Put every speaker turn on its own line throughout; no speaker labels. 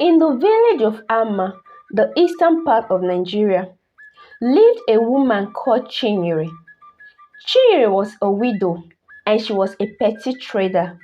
In the village of Ama, the eastern part of Nigeria, lived a woman called Chinyere. Chinyere was a widow and she was a petty trader.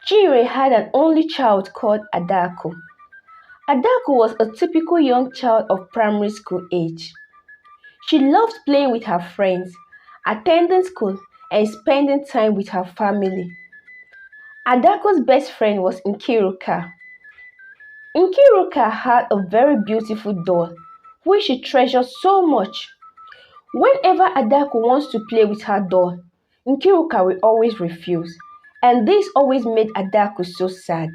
Chinyere had an only child called Adaku. Adaku was a typical young child of primary school age. She loved playing with her friends, attending school, and spending time with her family. Adaku's best friend was Nkiruka. Nkiruka had a very beautiful doll, which she treasured so much. Whenever Adaku wants to play with her doll, Nkiruka will always refuse, and this always made Adaku so sad.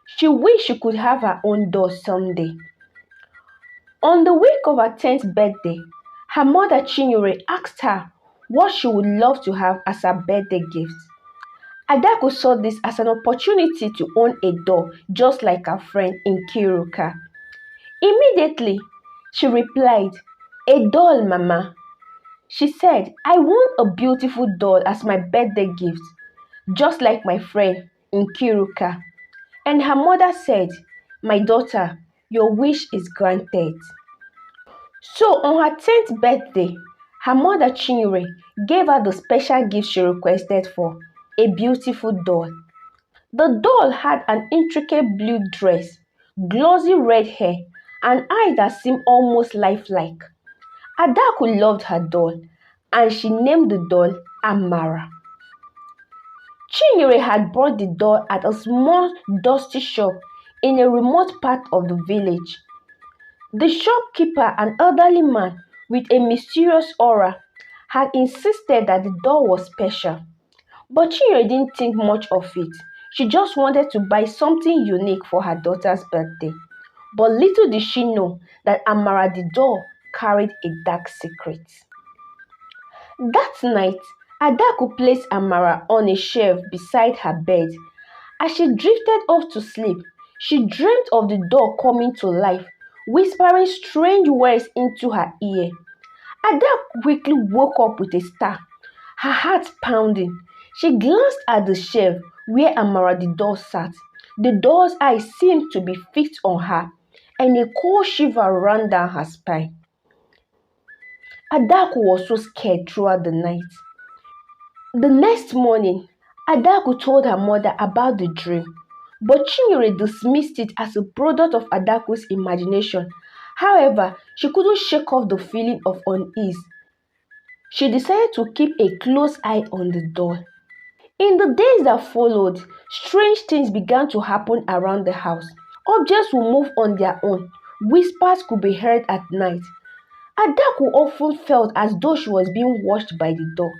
She wished she could have her own doll someday. On the week of her 10th birthday, her mother Chinyere asked her what she would love to have as her birthday gift. Adaku saw this as an opportunity to own a doll just like her friend Nkiruka. Immediately, she replied, "A doll, Mama." She said, "I want a beautiful doll as my birthday gift, just like my friend Nkiruka." And her mother said, "My daughter, your wish is granted." So on her 10th birthday, her mother Chinyere gave her the special gift she requested for, a beautiful doll. The doll had an intricate blue dress, glossy red hair, and eyes that seemed almost lifelike. Adaku loved her doll, and she named the doll Amara. Chinyere had bought the doll at a small dusty shop in a remote part of the village. The shopkeeper, an elderly man with a mysterious aura, had insisted that the doll was special. But Chinyere didn't think much of it. She just wanted to buy something unique for her daughter's birthday. But little did she know that Amara the doll carried a dark secret. That night, Adaku placed Amara on a shelf beside her bed. As she drifted off to sleep, she dreamt of the doll coming to life, whispering strange words into her ear. Adaku quickly woke up with a start, her heart pounding. She glanced at the shelf where Amara the doll sat. The doll's eyes seemed to be fixed on her, and a cold shiver ran down her spine. Adaku was so scared throughout the night. The next morning, Adaku told her mother about the dream, but Chinyere dismissed it as a product of Adaku's imagination. However, she couldn't shake off the feeling of unease. She decided to keep a close eye on the doll. In the days that followed, strange things began to happen around the house. Objects would move on their own. Whispers could be heard at night. Adaku often felt as though she was being watched by the doll.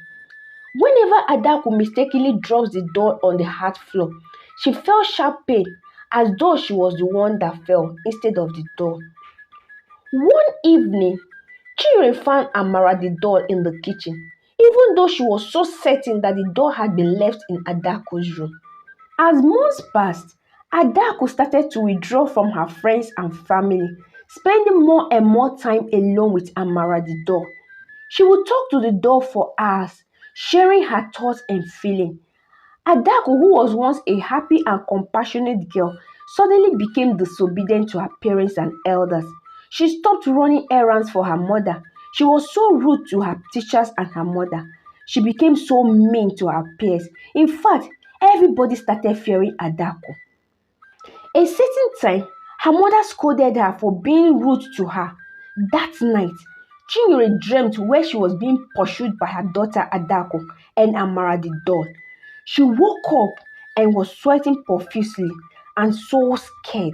Whenever Adaku mistakenly drops the doll on the hard floor, she felt sharp pain as though she was the one that fell instead of the doll. One evening, Chinyere found Amara the doll in the kitchen, even though she was so certain that the doll had been left in Adaku's room. As months passed, Adaku started to withdraw from her friends and family, spending more and more time alone with Amara the doll. She would talk to the doll for hours, sharing her thoughts and feelings. Adaku, who was once a happy and compassionate girl, suddenly became disobedient to her parents and elders. She stopped running errands for her mother. She was so rude to her teachers and her mother. She became so mean to her peers. In fact, everybody started fearing Adaku. A certain time, her mother scolded her for being rude to her. That night, Chinyere dreamt where she was being pursued by her daughter Adaku and Amara the doll. She woke up and was sweating profusely and so scared.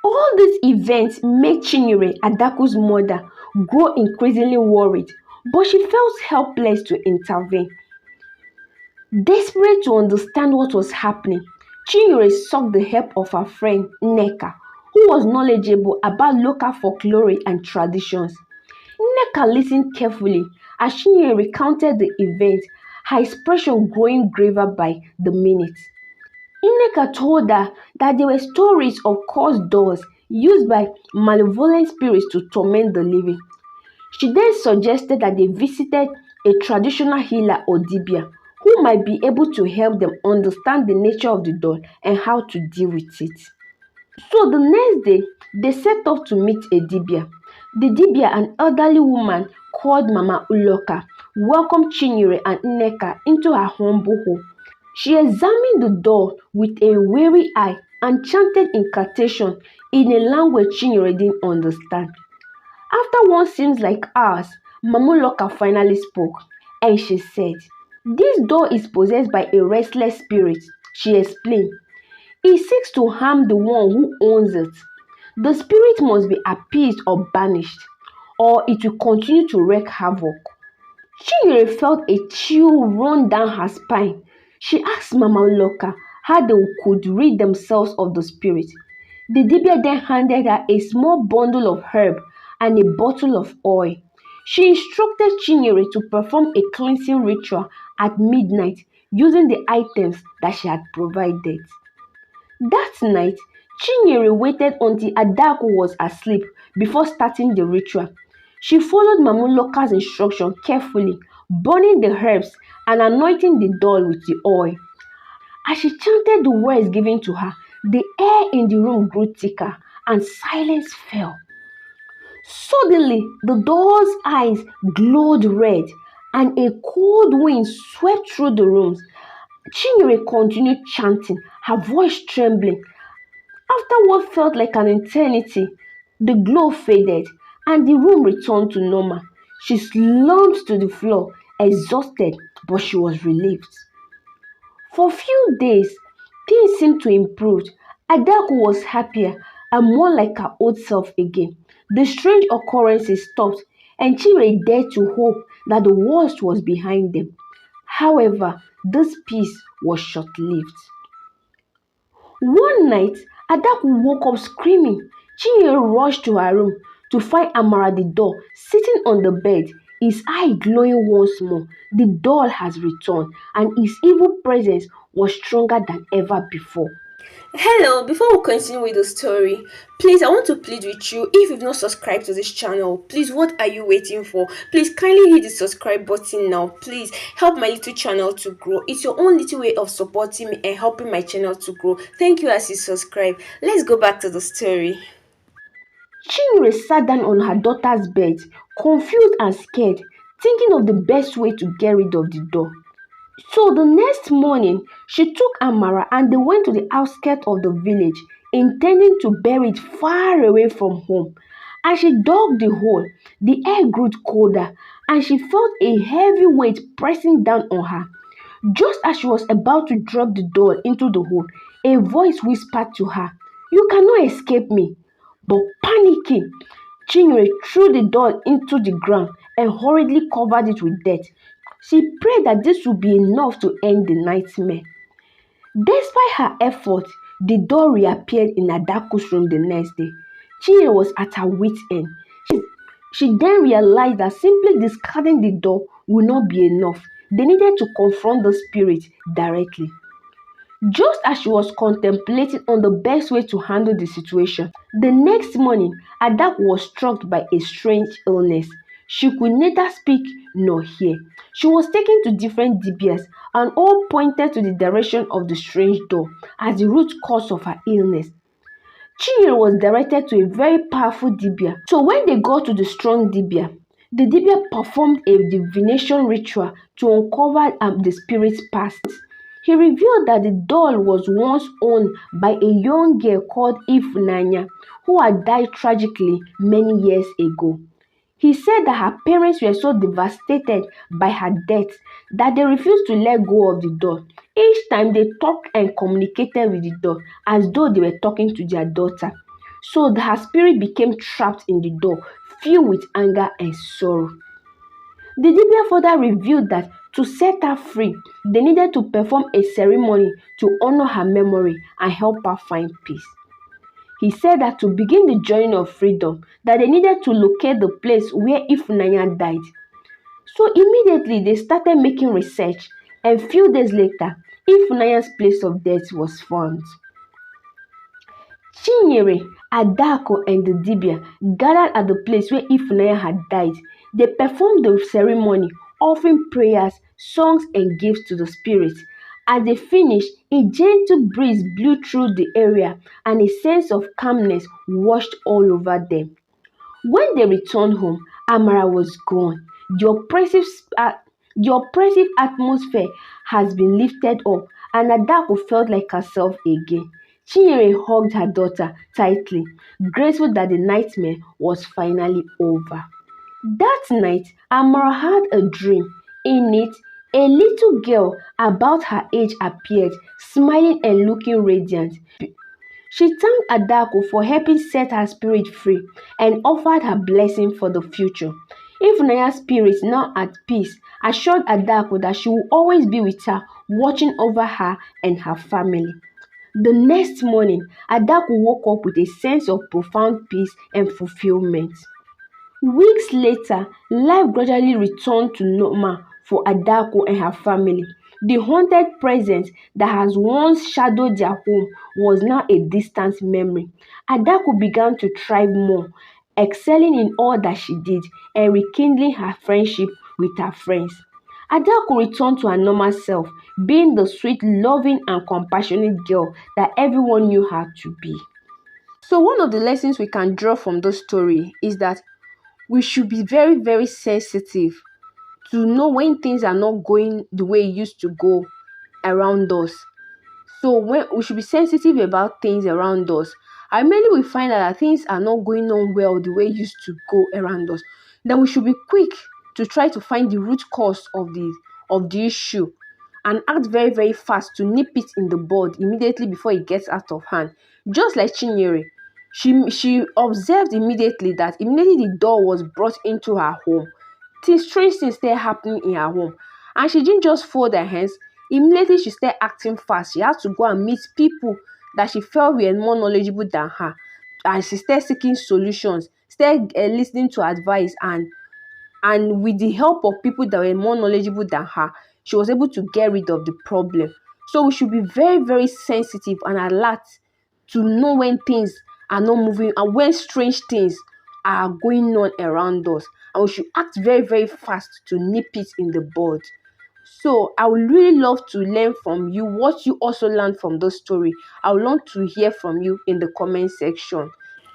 All these events made Chinyere, Adaku's mother, grow increasingly worried, but she felt helpless to intervene. Desperate to understand what was happening, Chinyere sought the help of her friend Nneka, who was knowledgeable about local folklore and traditions. Nneka listened carefully as Chinyere recounted the event, her expression growing graver by the minute. Nneka told her that there were stories of cursed dolls used by malevolent spirits to torment the living. She then suggested that they visited a traditional healer or dibia who might be able to help them understand the nature of the doll and how to deal with it. So the next day, they set off to meet a dibia. The dibia, an elderly woman called Mama Uloka, welcomed Chinyere and Nneka into her humble home. She examined the door with a weary eye and chanted incantation in a language Chinyere didn't understand. After what seems like hours, Mamuloka finally spoke, and she said, "This door is possessed by a restless spirit," she explained. "It seeks to harm the one who owns it. The spirit must be appeased or banished, or it will continue to wreak havoc." Chinyere felt a chill run down her spine. She asked Mama Loka how they could rid themselves of the spirit. The Dibia then handed her a small bundle of herb and a bottle of oil. She instructed Chinyere to perform a cleansing ritual at midnight using the items that she had provided. That night, Chinyere waited until Adaku was asleep before starting the ritual. She followed Mamuloka's instruction carefully, burning the herbs and anointing the doll with the oil. As she chanted the words given to her, the air in the room grew thicker and silence fell. Suddenly, the doll's eyes glowed red and a cold wind swept through the room. Chinyere continued chanting, her voice trembling. After what felt like an eternity, the glow faded and the room returned to normal. She slumped to the floor, exhausted, but she was relieved. For a few days, things seemed to improve. Adaku was happier and more like her old self again. The strange occurrences stopped, and Chire dared to hope that the worst was behind them. However, this peace was short-lived. One night, Adaku woke up screaming. Chinyere rushed to her room to find Amara the doll sitting on the bed, his eye glowing once more. The doll has returned, and his evil presence was stronger than ever before.
Hello, before we continue with the story, please I want to plead with you. If you've not subscribed to this channel, please what are you waiting for? Please kindly hit the subscribe button now. Please help my little channel to grow. It's your own little way of supporting me and helping my channel to grow. Thank you as you subscribe. Let's go back to the story.
Chinyere sat down on her daughter's bed, confused and scared, thinking of the best way to get rid of the doll. So the next morning, she took Amara and they went to the outskirts of the village, intending to bury it far away from home. As she dug the hole, the air grew colder and she felt a heavy weight pressing down on her. Just as she was about to drop the doll into the hole, a voice whispered to her, "You cannot escape me." But panicking, Chinyere threw the doll into the ground and hurriedly covered it with dirt. She prayed that this would be enough to end the nightmare. Despite her efforts, the doll reappeared in Adaku's room the next day. Chinyere was at her wit's end. She then realized that simply discarding the doll would not be enough. They needed to confront the spirit directly. Just as she was contemplating on the best way to handle the situation, the next morning, Adaku was struck by a strange illness. She could neither speak nor hear. She was taken to different dibias and all pointed to the direction of the strange door as the root cause of her illness. Chinyere was directed to a very powerful dibia. So when they got to the strong dibia, the dibia performed a divination ritual to uncover the spirit's past. He revealed that the doll was once owned by a young girl called Ifunanya, who had died tragically many years ago. He said that her parents were so devastated by her death that they refused to let go of the doll. Each time they talked and communicated with the doll as though they were talking to their daughter. So her spirit became trapped in the doll, filled with anger and sorrow. The Dibia further revealed that to set her free, they needed to perform a ceremony to honor her memory and help her find peace. He said that to begin the journey of freedom, that they needed to locate the place where Ifunanya died. So immediately they started making research, and few days later, Ifunanya's place of death was found. Chinyere, Adauku, and the Dibia gathered at the place where Ifunanya had died. They performed the ceremony, offering prayers, songs, and gifts to the spirit. As they finished, a gentle breeze blew through the area and a sense of calmness washed all over them. When they returned home, Amara was gone. The oppressive atmosphere has been lifted up, and Adako felt like herself again. Chinyere hugged her daughter tightly, grateful that the nightmare was finally over. That night, Amara had a dream. In it, a little girl about her age appeared, smiling and looking radiant. She thanked Adaku for helping set her spirit free and offered her blessing for the future. Ifunaya's spirit, now at peace, assured Adaku that she will always be with her, watching over her and her family. The next morning, Adaku woke up with a sense of profound peace and fulfillment. Weeks later, life gradually returned to normal for Adauku and her family. The haunted presence that has once shadowed their home was now a distant memory. Adauku began to thrive more, excelling in all that she did and rekindling her friendship with her friends. Adauku returned to her normal self, being the sweet, loving, and compassionate girl that everyone knew her to be. So, one of the lessons we can draw from this story is that we should be very, very sensitive to know when things are not going the way it used to go around us. So when we should be sensitive about things around us. And mainly we find that things are not going on well the way it used to go around us. Then we should be quick to try to find the root cause of the issue and act very, very fast to nip it in the bud immediately before it gets out of hand. Just like Chinyere, she observed immediately that immediately the door was brought into her home, strange things started happening in her home, and she didn't just fold her hands. Immediately she started acting fast. She had to go and meet people that she felt were more knowledgeable than her, and she started seeking solutions, started listening to advice, and with the help of people that were more knowledgeable than her, she was able to get rid of the problem. So we should be very, very sensitive and alert to know when things are not moving and when strange things are going on around us, and we should act very, very fast to nip it in the bud. So I would really love to learn from you what you also learned from the story. I would love to hear from you in the comment section.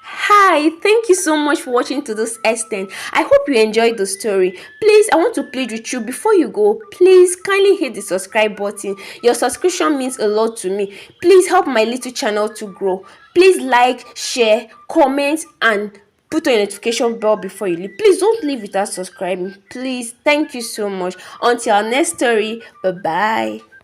Hi, thank you so much for watching to this extent. I hope you enjoyed the story. Please, I want to plead with you before you go. Please kindly hit the subscribe button. Your subscription means a lot to me. Please help my little channel to grow. Please like, share, comment, and put on your notification bell before you leave. Please don't leave without subscribing. Please, thank you so much. Until our next story, bye bye.